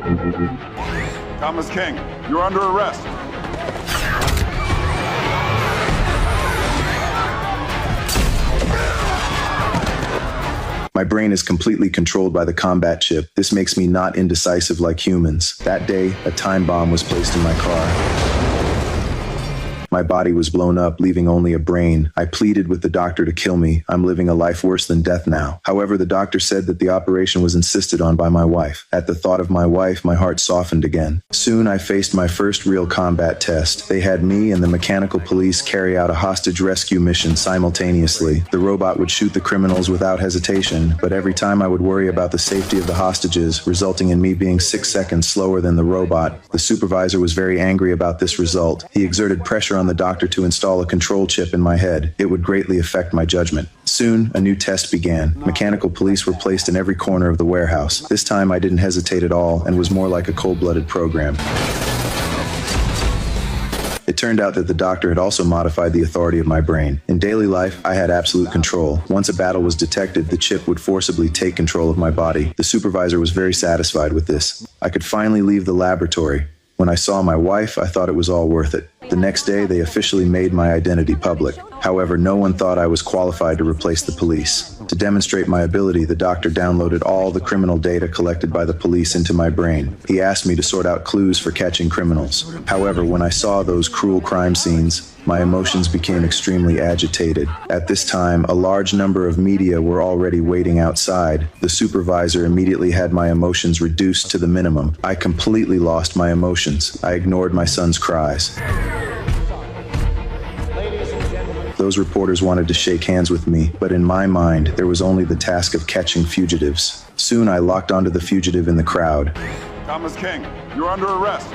Thomas King, you're under arrest. My brain is completely controlled by the combat chip. This makes me not indecisive like humans. That day, a time bomb was placed in my car. My body was blown up, leaving only a brain. I pleaded with the doctor to kill me. I'm living a life worse than death now. However, the doctor said that the operation was insisted on by my wife. At the thought of my wife, my heart softened again. Soon I faced my first real combat test. They had me and the mechanical police carry out a hostage rescue mission simultaneously. The robot would shoot the criminals without hesitation, but every time I would worry about the safety of the hostages, resulting in me being 6 seconds slower than the robot. The supervisor was very angry about this result. He exerted pressure on the doctor to install a control chip in my head. It would greatly affect my judgment. Soon, a new test began. Mechanical police were placed in every corner of the warehouse. This time, I didn't hesitate at all and was more like a cold-blooded program. It turned out that the doctor had also modified the authority of my brain. In daily life, I had absolute control. Once a battle was detected, the chip would forcibly take control of my body. The supervisor was very satisfied with this. I could finally leave the laboratory. When I saw my wife, I thought it was all worth it. The next day, they officially made my identity public. However, no one thought I was qualified to replace the police. To demonstrate my ability, the doctor downloaded all the criminal data collected by the police into my brain. He asked me to sort out clues for catching criminals. However, when I saw those cruel crime scenes, my emotions became extremely agitated. At this time, a large number of media were already waiting outside. The supervisor immediately had my emotions reduced to the minimum. I completely lost my emotions. I ignored my son's cries. Those reporters wanted to shake hands with me, but in my mind, there was only the task of catching fugitives. Soon I locked onto the fugitive in the crowd. Thomas King, you're under arrest.